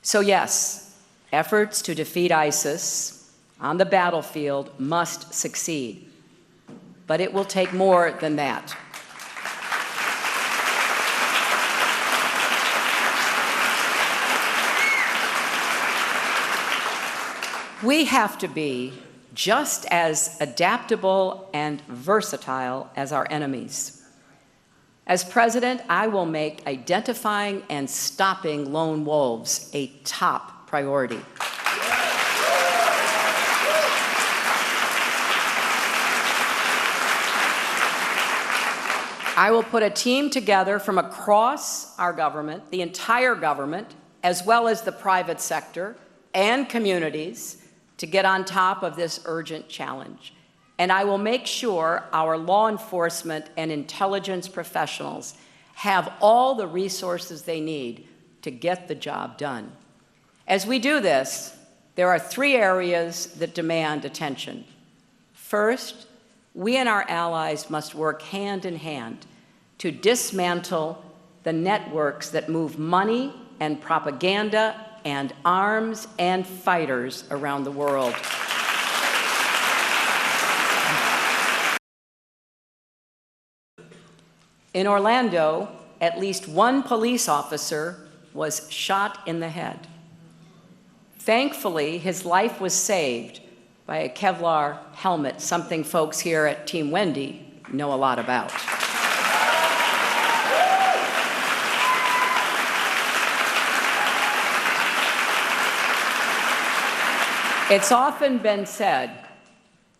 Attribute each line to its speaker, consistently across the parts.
Speaker 1: So yes, efforts to defeat ISIS on the battlefield must succeed, but it will take more than that. We have to be just as adaptable and versatile as our enemies. As president, I will make identifying and stopping lone wolves a top priority. I will put a team together from across our government, the entire government, as well as the private sector and communities, to get on top of this urgent challenge. And I will make sure our law enforcement and intelligence professionals have all the resources they need to get the job done. As we do this, there are 3 areas that demand attention. First, we and our allies must work hand in hand to dismantle the networks that move money and propaganda and arms and fighters around the world. In Orlando, at least 1 police officer was shot in the head. Thankfully, his life was saved by a Kevlar helmet, something folks here at Team Wendy know a lot about. It's often been said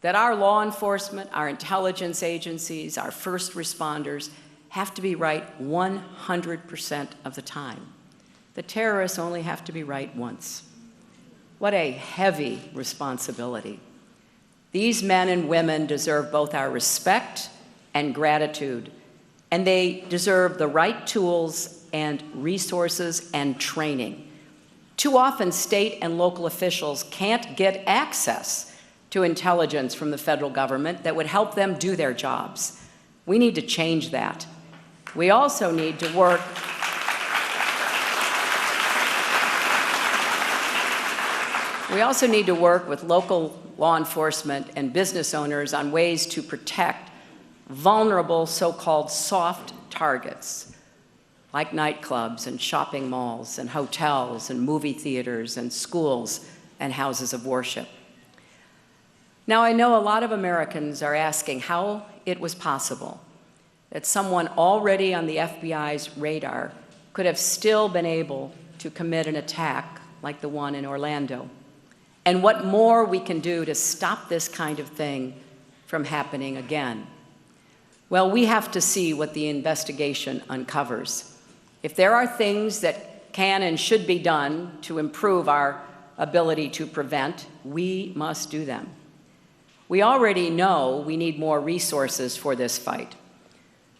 Speaker 1: that our law enforcement, our intelligence agencies, our first responders have to be right 100% of the time. The terrorists only have to be right once. What a heavy responsibility. These men and women deserve both our respect and gratitude, and they deserve the right tools and resources and training. Too often, state and local officials can't get access to intelligence from the federal government that would help them do their jobs. We need to change that. We also need to work with local law enforcement and business owners on ways to protect vulnerable so-called soft targets, like nightclubs and shopping malls and hotels and movie theaters and schools and houses of worship. Now, I know a lot of Americans are asking how it was possible that someone already on the FBI's radar could have still been able to commit an attack like the one in Orlando, and what more we can do to stop this kind of thing from happening again. Well, we have to see what the investigation uncovers. If there are things that can and should be done to improve our ability to prevent, we must do them. We already know we need more resources for this fight.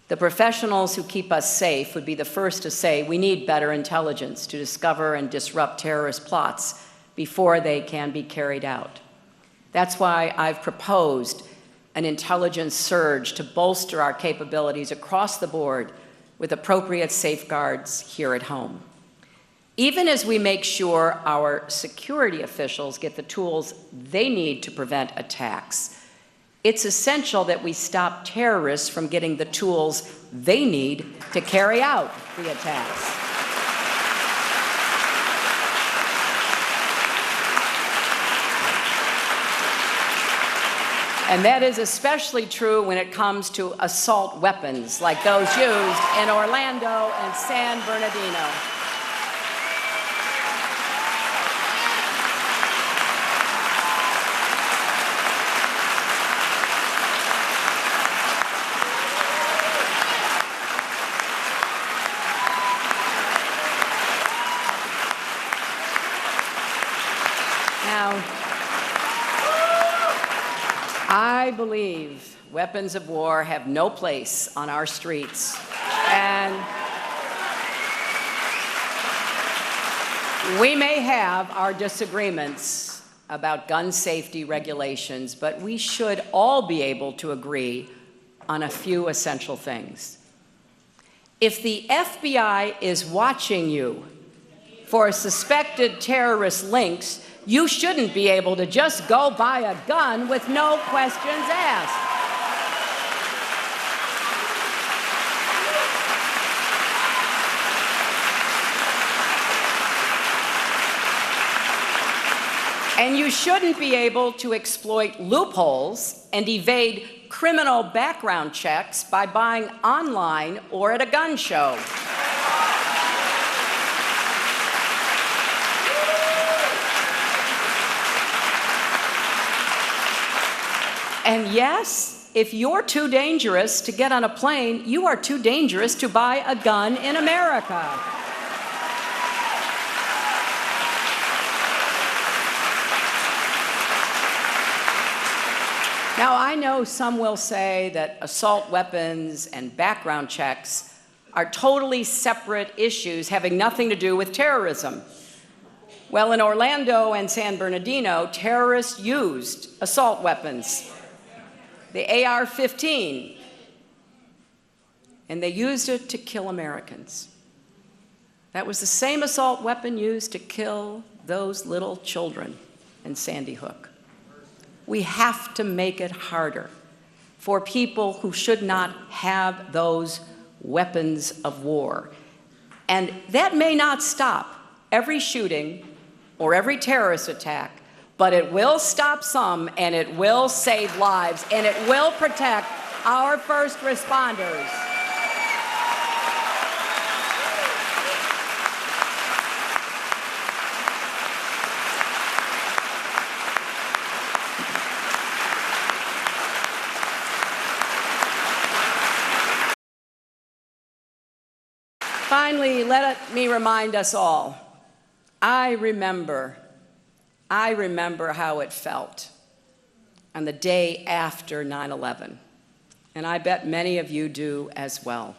Speaker 1: The professionals who keep us safe would be the first to say we need better intelligence to discover and disrupt terrorist plots before they can be carried out. That's why I've proposed an intelligence surge to bolster our capabilities across the board with appropriate safeguards here at home. Even as we make sure our security officials get the tools they need to prevent attacks, it's essential that we stop terrorists from getting the tools they need to carry out the attacks. And that is especially true when it comes to assault weapons like those used in Orlando and San Bernardino. Now, I believe weapons of war have no place on our streets, and we may have our disagreements about gun safety regulations, but we should all be able to agree on a few essential things. If the FBI is watching you, for suspected terrorist links, you shouldn't be able to just go buy a gun with no questions asked. And you shouldn't be able to exploit loopholes and evade criminal background checks by buying online or at a gun show. And yes, if you're too dangerous to get on a plane, you are too dangerous to buy a gun in America. Now, I know some will say that assault weapons and background checks are totally separate issues having nothing to do with terrorism. Well, in Orlando and San Bernardino, terrorists used assault weapons, the AR-15, and they used it to kill Americans. That was the same assault weapon used to kill those little children in Sandy Hook. We have to make it harder for people who should not have those weapons of war. And that may not stop every shooting or every terrorist attack, but it will stop some, and it will save lives, and it will protect our first responders. Finally, let me remind us all, I remember how it felt on the day after 9/11, and I bet many of you do as well.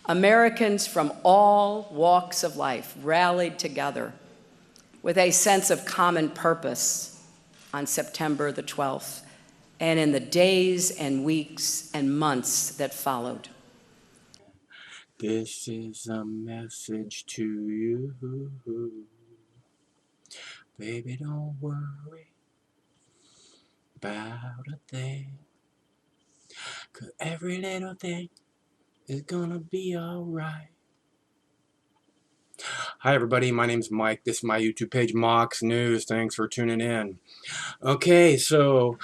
Speaker 1: Americans from all walks of life rallied together with a sense of common purpose on September the 12th and in the days and weeks and months that followed.
Speaker 2: This is a message to you. Baby, don't worry about a thing, 'cause every little thing is gonna be alright. Hi everybody, my name's Mike. This is my YouTube page, Mox News. Thanks for tuning in. Okay, so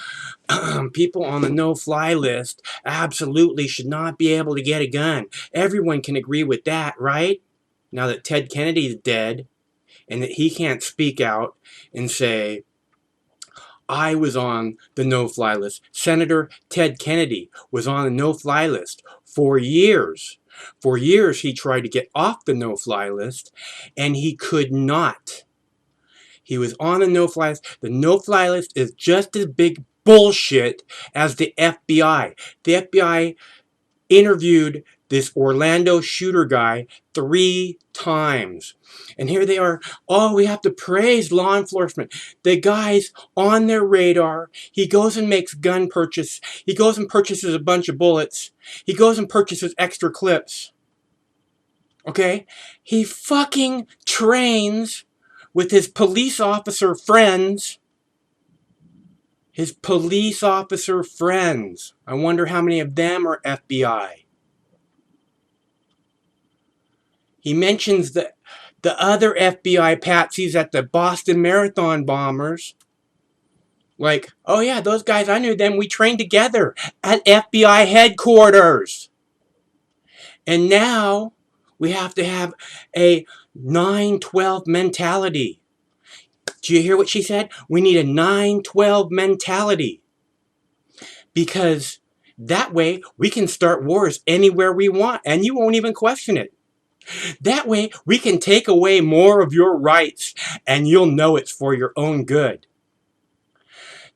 Speaker 2: people on the no-fly list absolutely should not be able to get a gun. Everyone can agree with that, right? Now that Ted Kennedy's dead and that he can't speak out and say, I was on the no-fly list. Senator Ted Kennedy was on the no-fly list for years. For years, he tried to get off the no-fly list, and he could not. He was on the no-fly list. The no-fly list is just as big bullshit as the FBI. The FBI interviewed this Orlando shooter guy 3 times. And here they are. Oh, we have to praise law enforcement. The guy's on their radar. He goes and makes gun purchase. He goes and purchases a bunch of bullets. He goes and purchases extra clips. Okay? He fucking trains with his police officer friends. His police officer friends. I wonder how many of them are FBI. He mentions the other FBI patsies at the Boston Marathon bombers. Like, oh yeah, those guys, I knew them. We trained together at FBI headquarters. And now we have to have a 9/12 mentality. Do you hear what she said? We need a 9/12 mentality. Because that way we can start wars anywhere we want and you won't even question it. That way, we can take away more of your rights, and you'll know it's for your own good.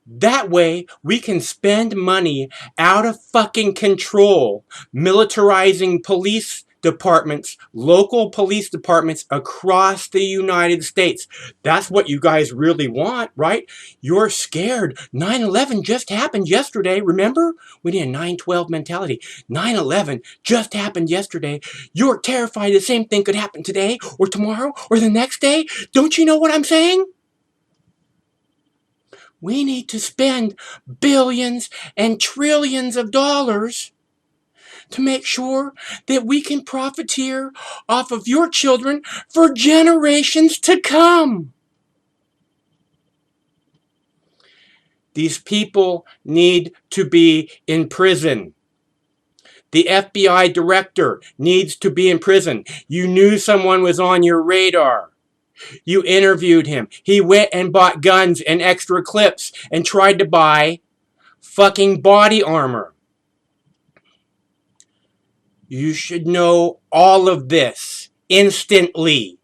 Speaker 2: That way, we can spend money out of fucking control, militarizing police departments, local police departments across the United States. That's what you guys really want, right? You're scared. 9/11 just happened yesterday, remember? We need a 9/12 mentality. 9/11 just happened yesterday. You're terrified the same thing could happen today or tomorrow or the next day. Don't you know what I'm saying? We need to spend billions and trillions of dollars to make sure that we can profiteer off of your children for generations to come. These people need to be in prison. The FBI director needs to be in prison. You knew someone was on your radar. You interviewed him. He went and bought guns and extra clips and tried to buy fucking body armor. You should know all of this instantly.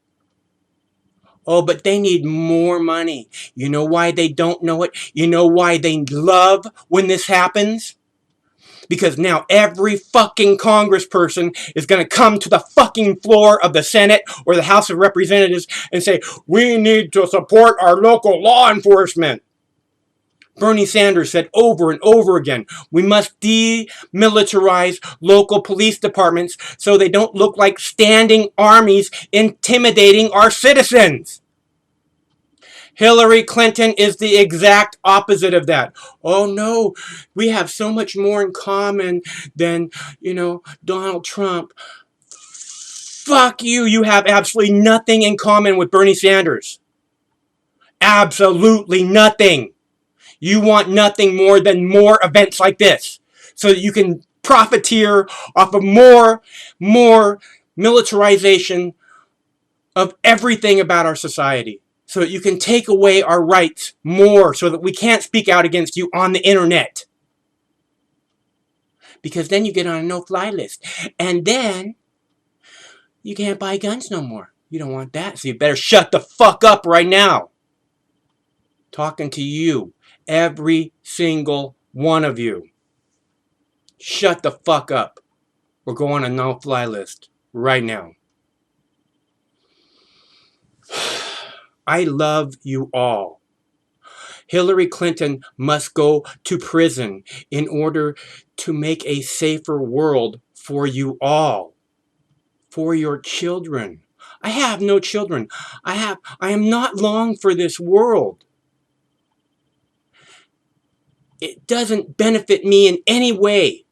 Speaker 2: Oh, but they need more money. You know why they don't know it? You know why they love when this happens? Because now every fucking congressperson is going to come to the fucking floor of the Senate or the House of Representatives and say, we need to support our local law enforcement. Bernie Sanders said over and over again, we must demilitarize local police departments so they don't look like standing armies intimidating our citizens. Hillary Clinton is the exact opposite of that. Oh no, we have so much more in common than, Donald Trump. Fuck you, you have absolutely nothing in common with Bernie Sanders. Absolutely nothing. You want nothing more than more events like this so that you can profiteer off of more militarization of everything about our society so that you can take away our rights more so that we can't speak out against you on the internet. Because then you get on a no-fly list. And then you can't buy guns no more. You don't want that, so you better shut the fuck up right now. Talking to you. Every single one of you. Shut the fuck up. We're going on a no-fly list right now. I love you all. Hillary Clinton must go to prison in order to make a safer world for you all. For your children. I have no children. I am not long for this world. It doesn't benefit me in any way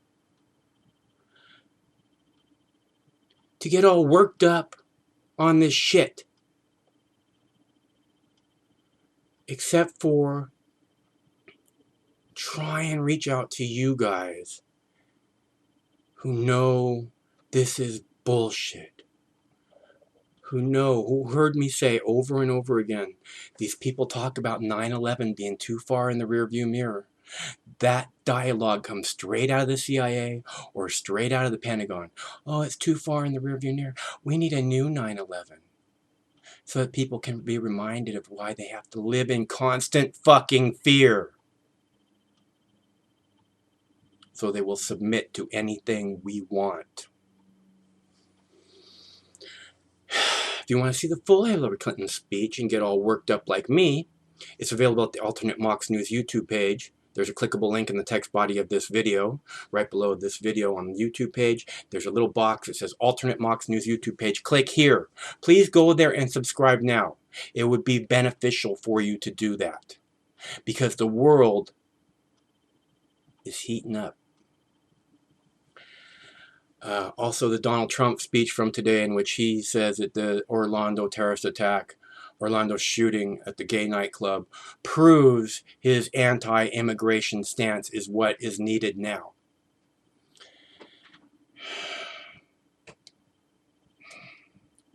Speaker 2: to get all worked up on this shit. Except for try and reach out to you guys who know this is bullshit. Who heard me say over and over again, these people talk about 9/11 being too far in the rearview mirror. That dialogue comes straight out of the CIA or straight out of the Pentagon. Oh, it's too far in the rearview mirror. We need a new 9/11 so that people can be reminded of why they have to live in constant fucking fear. So they will submit to anything we want. If you want to see the full Hillary Clinton speech and get all worked up like me, it's available at the Alternate Mox News YouTube page. There's a clickable link in the text body of this video. Right below this video on the YouTube page, there's a little box that says Alternate Mox News YouTube page. Click here. Please go there and subscribe now. It would be beneficial for you to do that. Because the world is heating up. Also, the Donald Trump speech from today in which he says that the Orlando terrorist attack, Orlando shooting at the gay nightclub, proves his anti-immigration stance is what is needed now.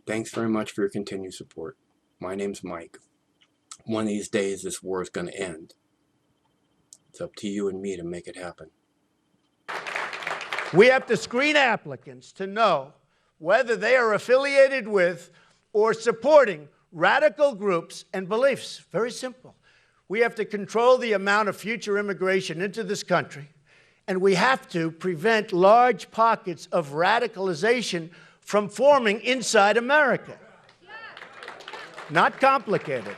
Speaker 2: Thanks very much for your continued support. My name's Mike. One of these days, this war is going to end. It's up to you and me to make it happen.
Speaker 3: We have to screen applicants to know whether they are affiliated with or supporting radical groups and beliefs. Very simple. We have to control the amount of future immigration into this country, and we have to prevent large pockets of radicalization from forming inside America. Not complicated.